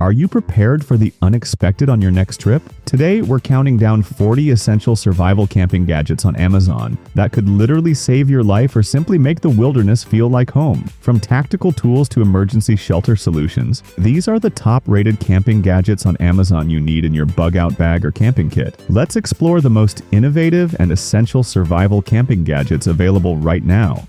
Are you prepared for the unexpected on your next trip? Today, we're counting down 40 essential survival camping gadgets on Amazon that could literally save your life or simply make the wilderness feel like home. From tactical tools to emergency shelter solutions, these are the top-rated camping gadgets on Amazon you need in your bug-out bag or camping kit. Let's explore the most innovative and essential survival camping gadgets available right now.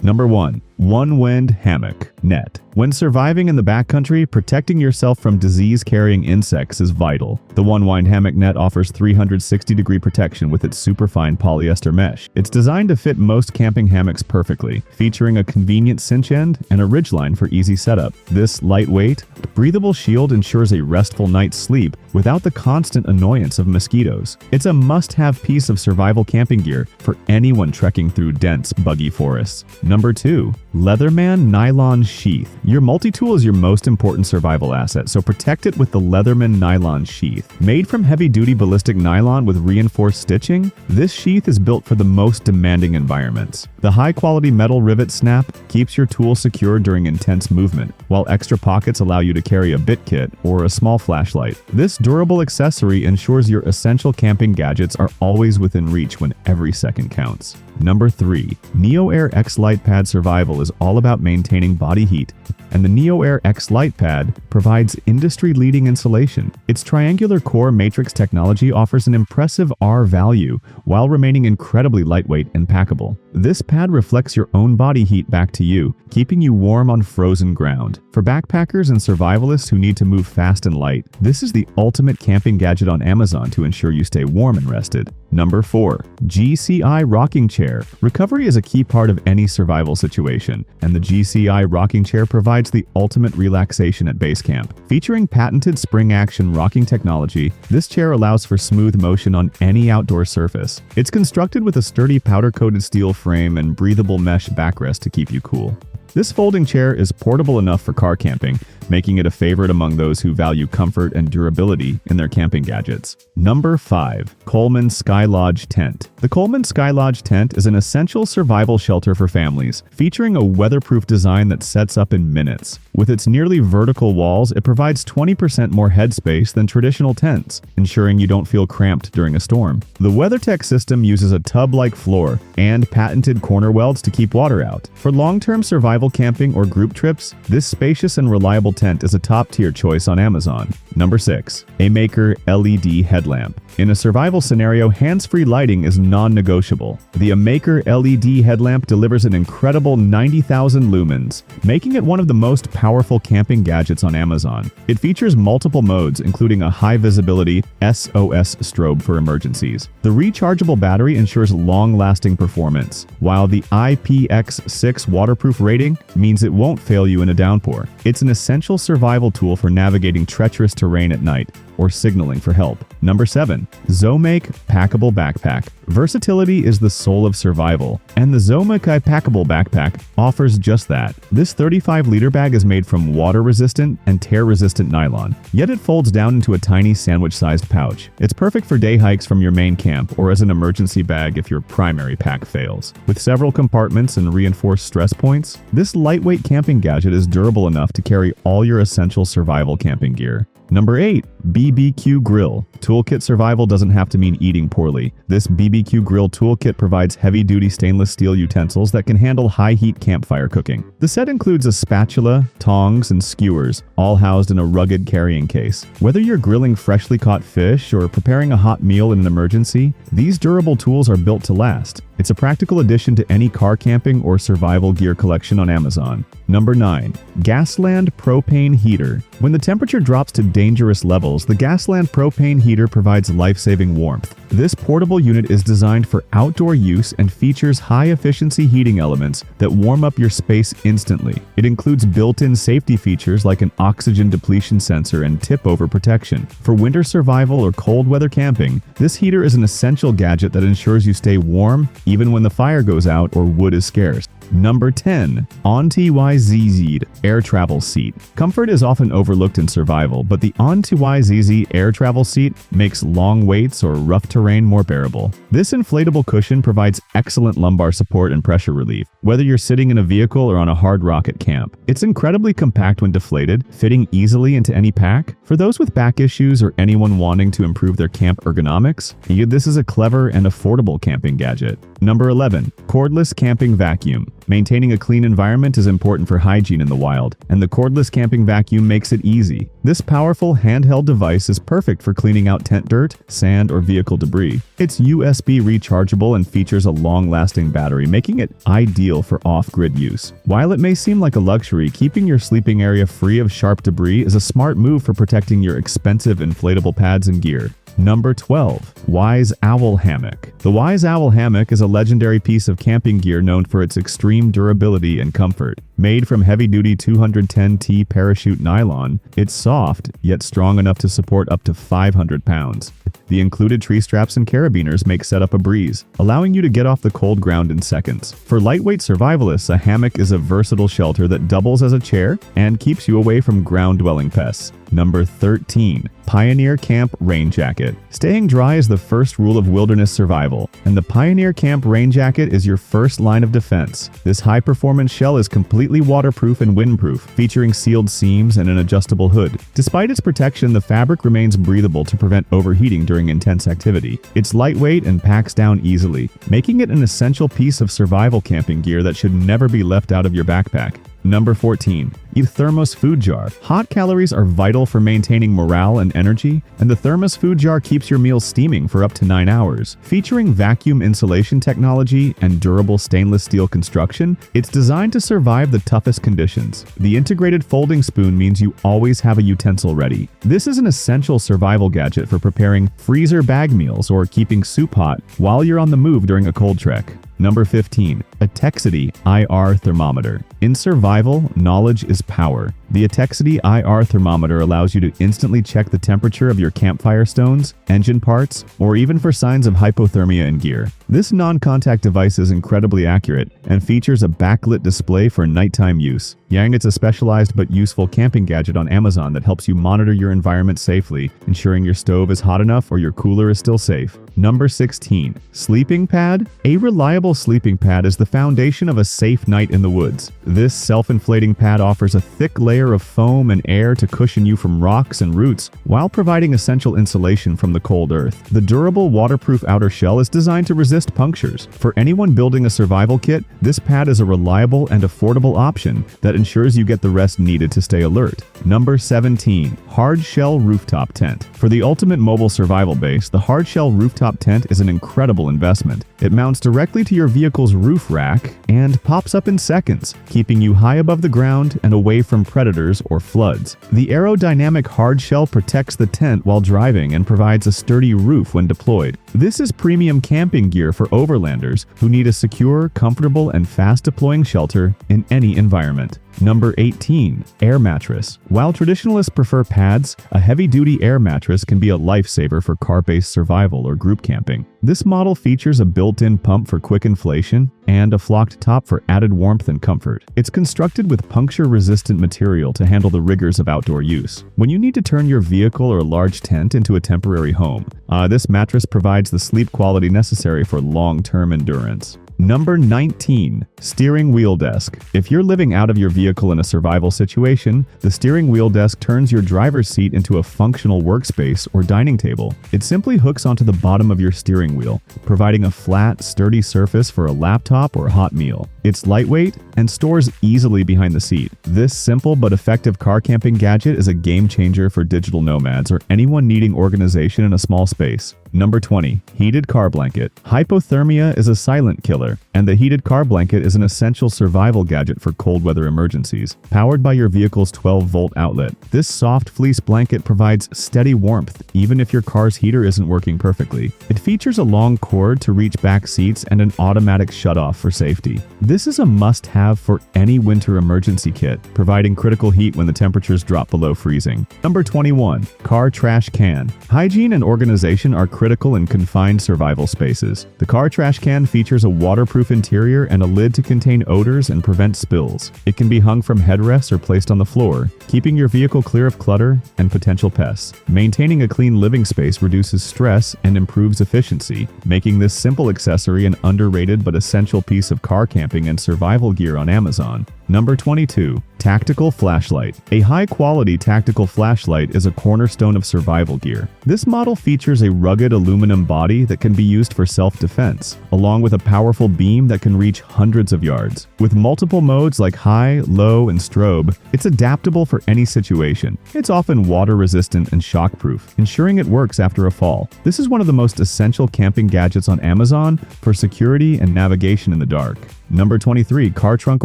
Number 1. Onewind Hammock Net. When surviving in the backcountry, protecting yourself from disease-carrying insects is vital. The Onewind Hammock Net offers 360-degree protection with its superfine polyester mesh. It's designed to fit most camping hammocks perfectly, featuring a convenient cinch end and a ridgeline for easy setup. This lightweight, breathable shield ensures a restful night's sleep without the constant annoyance of mosquitoes. It's a must-have piece of survival camping gear for anyone trekking through dense, buggy forests. Number 2. Leatherman Nylon Sheath. Your multi-tool is your most important survival asset, so protect it with the Leatherman Nylon Sheath. Made from heavy-duty ballistic nylon with reinforced stitching, this sheath is built for the most demanding environments. The high-quality metal rivet snap keeps your tool secure during intense movement, while extra pockets allow you to carry a bit kit or a small flashlight. This durable accessory ensures your essential camping gadgets are always within reach when every second counts. Number 3. NeoAir Xlite Pad Survival is all about maintaining body heat, and the NeoAir Xlite Pad provides industry-leading insulation. Its triangular core matrix technology offers an impressive R value while remaining incredibly lightweight and packable. This pad reflects your own body heat back to you, keeping you warm on frozen ground. For backpackers and survivalists who need to move fast and light, this is the ultimate camping gadget on Amazon to ensure you stay warm and rested. Number 4. GCI Rocking Chair. Recovery is a key part of any survival situation, and the GCI Rocking Chair provides the ultimate relaxation at base camp. Featuring patented spring-action rocking technology, this chair allows for smooth motion on any outdoor surface. It's constructed with a sturdy powder-coated steel frame and breathable mesh backrest to keep you cool. This folding chair is portable enough for car camping, making it a favorite among those who value comfort and durability in their camping gadgets. Number 5. Coleman Skylodge Tent. The Coleman Skylodge Tent is an essential survival shelter for families, featuring a weatherproof design that sets up in minutes. With its nearly vertical walls, it provides 20% more headspace than traditional tents, ensuring you don't feel cramped during a storm. The WeatherTech system uses a tub-like floor and patented corner welds to keep water out. For long-term survival camping or group trips, this spacious and reliable tent is a top-tier choice on Amazon. Number 6. AMAKER LED Headlamp. In a survival scenario, hands-free lighting is non-negotiable. The AMAKER LED headlamp delivers an incredible 90,000 lumens, making it one of the most powerful camping gadgets on Amazon. It features multiple modes, including a high-visibility SOS strobe for emergencies. The rechargeable battery ensures long-lasting performance, while the IPX6 waterproof rating means it won't fail you in a downpour. It's an essential survival tool for navigating treacherous terrain at night or signaling for help. Number 7. ZOMAKE Packable Backpack. Versatility is the soul of survival, and the ZOMAKE Packable Backpack offers just that. This 35-liter bag is made from water-resistant and tear-resistant nylon, yet it folds down into a tiny sandwich-sized pouch. It's perfect for day hikes from your main camp or as an emergency bag if your primary pack fails. With several compartments and reinforced stress points, this lightweight camping gadget is durable enough to carry all your essential survival camping gear. Number 8. BBQ Grill. Toolkit survival doesn't have to mean eating poorly. This BBQ Grill Tool Kit provides heavy-duty stainless steel utensils that can handle high-heat campfire cooking. The set includes a spatula, tongs, and skewers, all housed in a rugged carrying case. Whether you're grilling freshly caught fish or preparing a hot meal in an emergency, these durable tools are built to last. It's a practical addition to any car camping or survival gear collection on Amazon. Number 9. Gasland Propane Heater. When the temperature drops to dangerous levels, the Gasland Propane Heater provides life-saving warmth. This portable unit is designed for outdoor use and features high-efficiency heating elements that warm up your space instantly. It includes built-in safety features like an oxygen depletion sensor and tip-over protection. For winter survival or cold weather camping, this heater is an essential gadget that ensures you stay warm even when the fire goes out or wood is scarce. Number 10. ONTYZZ Air Travel Seat. Comfort is often overlooked in survival, but the ONTYZZ Air Travel Seat makes long waits or rough terrain more bearable. This inflatable cushion provides excellent lumbar support and pressure relief, whether you're sitting in a vehicle or on a hard rock at camp. It's incredibly compact when deflated, fitting easily into any pack. For those with back issues or anyone wanting to improve their camp ergonomics, this is a clever and affordable camping gadget. Number 11. Cordless Camping Vacuum. Maintaining a clean environment is important for hygiene in the wild, and the cordless camping vacuum makes it easy. This powerful handheld device is perfect for cleaning out tent dirt, sand, or vehicle debris. It's USB rechargeable and features a long-lasting battery, making it ideal for off-grid use. While it may seem like a luxury, keeping your sleeping area free of sharp debris is a smart move for protecting your expensive inflatable pads and gear. Number 12. Wise Owl Hammock. The Wise Owl Hammock is a legendary piece of camping gear known for its extreme durability and comfort. Made from heavy-duty 210T parachute nylon, it's soft, yet strong enough to support up to 500 pounds. The included tree straps and carabiners make setup a breeze, allowing you to get off the cold ground in seconds. For lightweight survivalists, a hammock is a versatile shelter that doubles as a chair and keeps you away from ground-dwelling pests. Number 13. Pioneer Camp Rain Jacket. Staying dry is the first rule of wilderness survival, and the Pioneer Camp Rain Jacket is your first line of defense. This high-performance shell is completely waterproof and windproof, featuring sealed seams and an adjustable hood. Despite its protection, the fabric remains breathable to prevent overheating during intense activity. It's lightweight and packs down easily, making it an essential piece of survival camping gear that should never be left out of your backpack. Number 14. Thermos Food Jar. Hot calories are vital for maintaining morale and energy, and the Thermos Food Jar keeps your meals steaming for up to 9 hours. Featuring vacuum insulation technology and durable stainless steel construction, it's designed to survive the toughest conditions. The integrated folding spoon means you always have a utensil ready. This is an essential survival gadget for preparing freezer bag meals or keeping soup hot while you're on the move during a cold trek. Number 15. Etekcity IR Thermometer. In survival, knowledge is power. The Etekcity IR Thermometer allows you to instantly check the temperature of your campfire stones, engine parts, or even for signs of hypothermia in gear. This non-contact device is incredibly accurate and features a backlit display for nighttime use. It's a specialized but useful camping gadget on Amazon that helps you monitor your environment safely, ensuring your stove is hot enough or your cooler is still safe. Number 16. Sleeping Pad. A reliable sleeping pad is the foundation of a safe night in the woods. This self-inflating pad offers a thick layer of foam and air to cushion you from rocks and roots, while providing essential insulation from the cold earth. The durable, waterproof outer shell is designed to resist punctures. For anyone building a survival kit, this pad is a reliable and affordable option that ensures you get the rest needed to stay alert. Number 17. Hard Shell Rooftop Tent. For the ultimate mobile survival base, the Hard Shell Rooftop Tent is an incredible investment. It mounts directly to your vehicle's roof rack and pops up in seconds, keeping you high above the ground and away from predators or floods. The aerodynamic hard shell protects the tent while driving and provides a sturdy roof when deployed. This is premium camping gear for overlanders who need a secure, comfortable, and fast-deploying shelter in any environment. Number 18. Air Mattress. While traditionalists prefer pads, a heavy-duty air mattress can be a lifesaver for car-based survival or group camping. This model features a built-in pump for quick inflation and a flocked top for added warmth and comfort. It's constructed with puncture-resistant material to handle the rigors of outdoor use. When you need to turn your vehicle or large tent into a temporary home, this mattress provides the sleep quality necessary for long-term endurance. Number 19. Steering Wheel Desk. If you're living out of your vehicle in a survival situation, the steering wheel desk turns your driver's seat into a functional workspace or dining table. It simply hooks onto the bottom of your steering wheel, providing a flat, sturdy surface for a laptop or hot meal. It's lightweight and stores easily behind the seat. This simple but effective car camping gadget is a game changer for digital nomads or anyone needing organization in a small space. Number 20. Heated Car Blanket. Hypothermia is a silent killer, and the heated car blanket is an essential survival gadget for cold weather emergencies. Powered by your vehicle's 12-volt outlet, this soft fleece blanket provides steady warmth even if your car's heater isn't working perfectly. It features a long cord to reach back seats and an automatic shutoff for safety. This is a must-have have for any winter emergency kit, providing critical heat when the temperatures drop below freezing. Number 21. Car trash can. Hygiene and organization are critical in confined survival spaces. The car trash can features a waterproof interior and a lid to contain odors and prevent spills. It can be hung from headrests or placed on the floor, keeping your vehicle clear of clutter and potential pests. Maintaining a clean living space reduces stress and improves efficiency, making this simple accessory an underrated but essential piece of car camping and survival gear on Amazon. Number 22. Tactical flashlight. A high-quality tactical flashlight is a cornerstone of survival gear. This model features a rugged aluminum body that can be used for self-defense, along with a powerful beam that can reach hundreds of yards. With multiple modes like high, low, and strobe, it's adaptable for any situation. It's often water-resistant and shockproof, ensuring it works after a fall. This is one of the most essential camping gadgets on Amazon for security and navigation in the dark. Number 23. Car trunk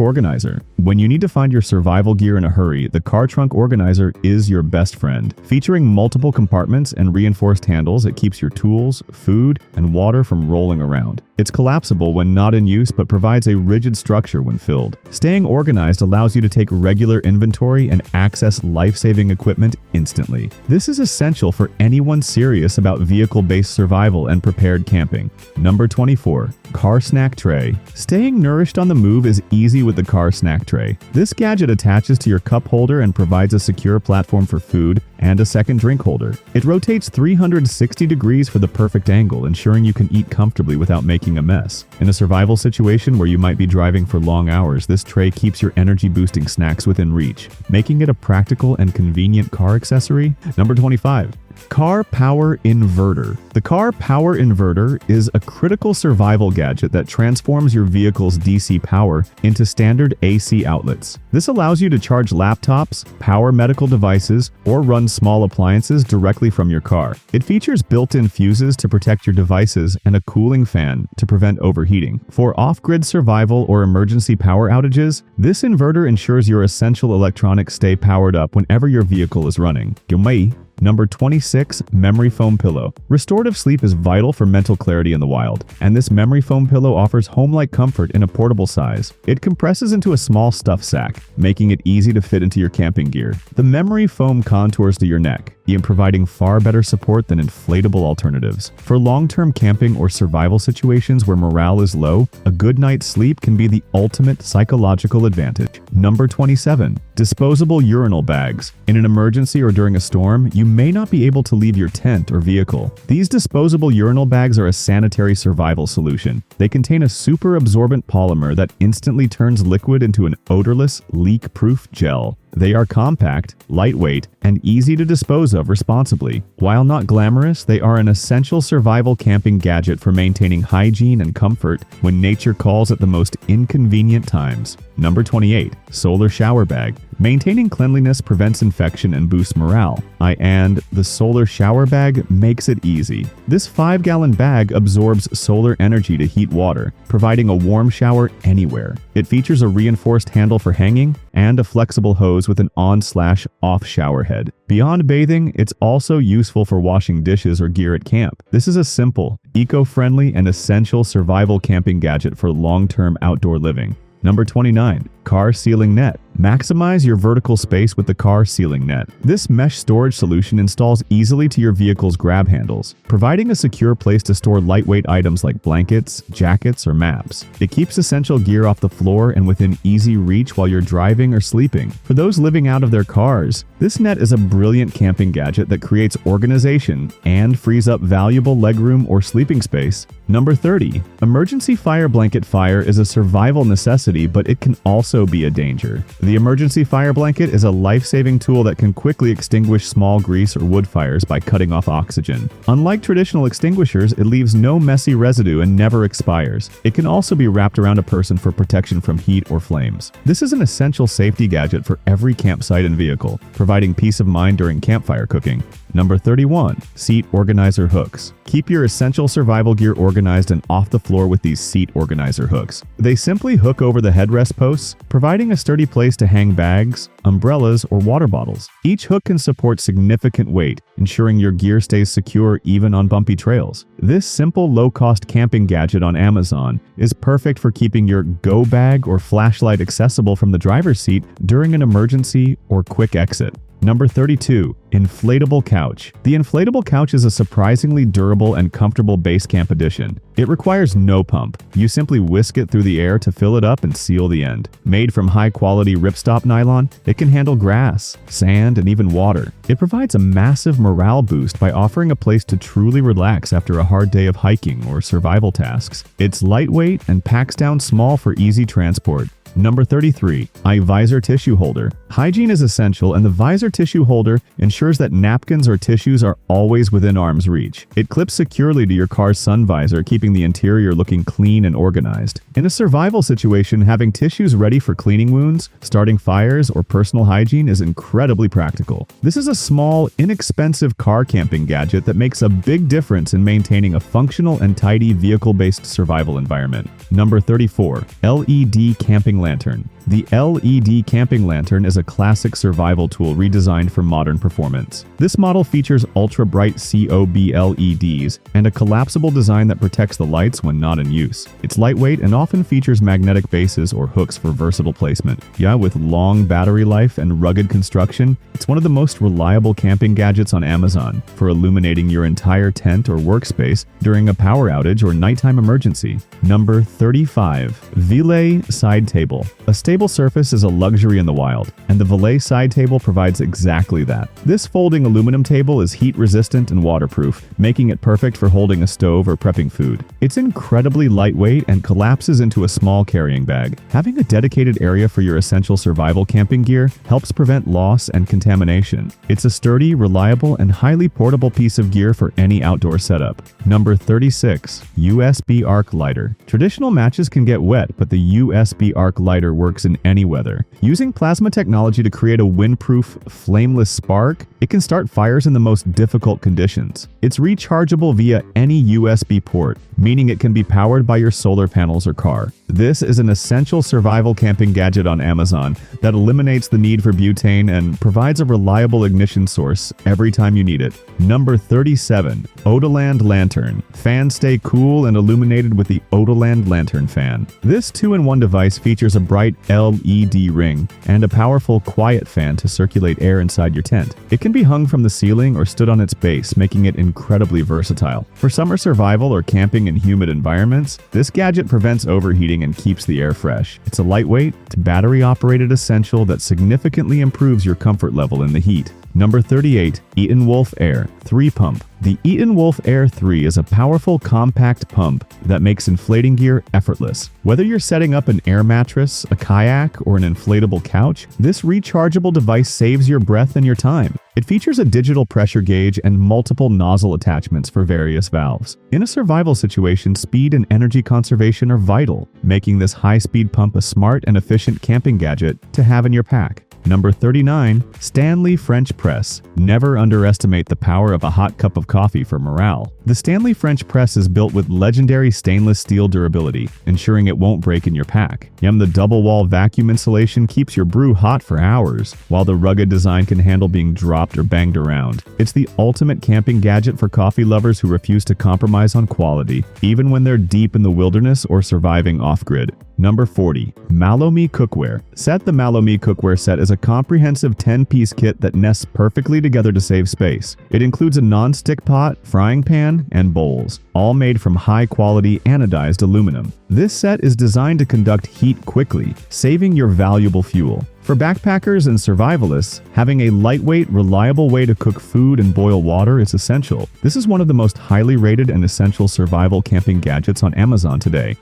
organizer. When you need to find your survival gear in a hurry, the car trunk organizer is your best friend. Featuring multiple compartments and reinforced handles, it keeps your tools, food, and water from rolling around. It's collapsible when not in use but provides a rigid structure when filled. Staying organized allows you to take regular inventory and access life-saving equipment instantly. This is essential for anyone serious about vehicle-based survival and prepared camping. Number 24. Car snack tray. Staying nourished on the move is easy with the car snack tray. This gadget attaches to your cup holder and provides a secure platform for food and a second drink holder. It rotates 360 degrees for the perfect angle, ensuring you can eat comfortably without making a mess. In a survival situation where you might be driving for long hours, this tray keeps your energy-boosting snacks within reach, making it a practical and convenient car accessory. Number 25. Car Power Inverter. The Car Power Inverter is a critical survival gadget that transforms your vehicle's DC power into standard AC outlets. This allows you to charge laptops, power medical devices, or run small appliances directly from your car. It features built-in fuses to protect your devices and a cooling fan to prevent overheating. For off-grid survival or emergency power outages, this inverter ensures your essential electronics stay powered up whenever your vehicle is running. ZOMAKE. Number 26. Memory foam pillow. Restorative sleep is vital for mental clarity in the wild, and this memory foam pillow offers home-like comfort in a portable size. It compresses into a small stuff sack, making it easy to fit into your camping gear. The memory foam contours to your neck, providing far better support than inflatable alternatives. For long-term camping or survival situations where morale is low, a good night's sleep can be the ultimate psychological advantage. Number 27. Disposable urinal bags. In an emergency or during a storm, you may not be able to leave your tent or vehicle. These disposable urinal bags are a sanitary survival solution. They contain a super absorbent polymer that instantly turns liquid into an odorless, leak-proof gel. They are compact, lightweight, and easy to dispose of responsibly. While not glamorous, they are an essential survival camping gadget for maintaining hygiene and comfort when nature calls at the most inconvenient times. Number 28. Solar shower bag. Maintaining cleanliness prevents infection and boosts morale. And the solar shower bag makes it easy. This 5-gallon bag absorbs solar energy to heat water, providing a warm shower anywhere. It features a reinforced handle for hanging and a flexible hose with an on/off shower head. Beyond bathing, it's also useful for washing dishes or gear at camp. This is a simple, eco-friendly, and essential survival camping gadget for long-term outdoor living. Number 29. Car Ceiling Net. Maximize your vertical space with the Car Ceiling Net. This mesh storage solution installs easily to your vehicle's grab handles, providing a secure place to store lightweight items like blankets, jackets, or maps. It keeps essential gear off the floor and within easy reach while you're driving or sleeping. For those living out of their cars, this net is a brilliant camping gadget that creates organization and frees up valuable legroom or sleeping space. Number 30. Emergency fire blanket. Fire is a survival necessity, but it can also be a danger. The emergency fire blanket is a life-saving tool that can quickly extinguish small grease or wood fires by cutting off oxygen. Unlike traditional extinguishers, it leaves no messy residue and never expires. It can also be wrapped around a person for protection from heat or flames. This is an essential safety gadget for every campsite and vehicle, providing peace of mind during campfire cooking. Number 31. Seat organizer hooks. Keep your essential survival gear organized and off the floor with these seat organizer hooks. They simply hook over the headrest posts, providing a sturdy place place to hang bags, umbrellas, or water bottles. Each hook can support significant weight, ensuring your gear stays secure even on bumpy trails. This simple, low-cost camping gadget on Amazon is perfect for keeping your go bag or flashlight accessible from the driver's seat during an emergency or quick exit. Number 32. Inflatable Couch. The Inflatable Couch is a surprisingly durable and comfortable base camp addition. It requires no pump. You simply whisk it through the air to fill it up and seal the end. Made from high-quality ripstop nylon, it can handle grass, sand, and even water. It provides a massive morale boost by offering a place to truly relax after a hard day of hiking or survival tasks. It's lightweight and packs down small for easy transport. Number 33. Visor Tissue Holder. Hygiene is essential, and the Visor Tissue Holder ensures that napkins or tissues are always within arm's reach. It clips securely to your car's sun visor, keeping the interior looking clean and organized. In a survival situation, having tissues ready for cleaning wounds, starting fires, or personal hygiene is incredibly practical. This is a small, inexpensive car camping gadget that makes a big difference in maintaining a functional and tidy vehicle-based survival environment. Number 34. LED Camping Lantern. The LED camping lantern is a classic survival tool redesigned for modern performance. This model features ultra-bright COB LEDs and a collapsible design that protects the lights when not in use. It's lightweight and often features magnetic bases or hooks for versatile placement. With long battery life and rugged construction, it's one of the most reliable camping gadgets on Amazon for illuminating your entire tent or workspace during a power outage or nighttime emergency. Number 35. VILLEY Side Table. A stable surface is a luxury in the wild, and the VILLEY side table provides exactly that. This folding aluminum table is heat-resistant and waterproof, making it perfect for holding a stove or prepping food. It's incredibly lightweight and collapses into a small carrying bag. Having a dedicated area for your essential survival camping gear helps prevent loss and contamination. It's a sturdy, reliable, and highly portable piece of gear for any outdoor setup. Number 36. USB Arc Lighter. Traditional matches can get wet, but the USB Arc Lighter works in any weather. Using plasma technology to create a windproof, flameless spark, it can start fires in the most difficult conditions. It's rechargeable via any USB port, meaning it can be powered by your solar panels or car. This is an essential survival camping gadget on Amazon that eliminates the need for butane and provides a reliable ignition source every time you need it. Number 37. Otoland Lantern. Fans stay cool and illuminated with the Otoland Lantern fan. This 2-in-1 device features a bright LED ring and a powerful quiet fan to circulate air inside your tent. It can be hung from the ceiling or stood on its base, making it incredibly versatile. For summer survival or camping in humid environments, this gadget prevents overheating and keeps the air fresh. It's a lightweight, battery-operated essential that significantly improves your comfort level in the heat. Number 38. Eaton Wolf Air 3 Pump. The Eaton Wolf Air 3 is a powerful, compact pump that makes inflating gear effortless. Whether you're setting up an air mattress, a kayak, or an inflatable couch, this rechargeable device saves your breath and your time. It features a digital pressure gauge and multiple nozzle attachments for various valves. In a survival situation, speed and energy conservation are vital, making this high-speed pump a smart and efficient camping gadget to have in your pack. Number 39. Stanley French Press. Never underestimate the power of a hot cup of coffee for morale. The Stanley French Press is built with legendary stainless steel durability, ensuring it won't break in your pack. The double-wall vacuum insulation keeps your brew hot for hours, while the rugged design can handle being dropped or banged around. It's the ultimate camping gadget for coffee lovers who refuse to compromise on quality, even when they're deep in the wilderness or surviving off-grid. Number 40. MaloMe Cookware. The MaloMe Cookware set is a comprehensive 10-piece kit that nests perfectly together to save space. It includes a non-stick pot, frying pan, and bowls, all made from high-quality anodized aluminum. This set is designed to conduct heat quickly, saving your valuable fuel. For backpackers and survivalists, having a lightweight, reliable way to cook food and boil water is essential. This is one of the most highly rated and essential survival camping gadgets on Amazon today.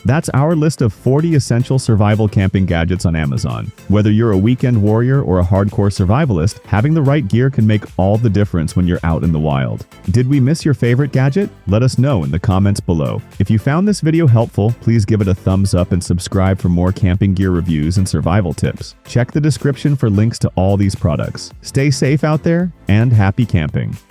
That's our list of 40 essential survival camping gadgets on Amazon. Whether you're a weekend warrior or a hardcore survivalist, having the right gear can make all the difference when you're out in the wild. Did we miss your favorite gadget? Let us know in the comments below. If you found this video helpful, please give it a thumbs up and subscribe for more camping gear reviews and survival tips. Check the description for links to all these products. Stay safe out there and happy camping.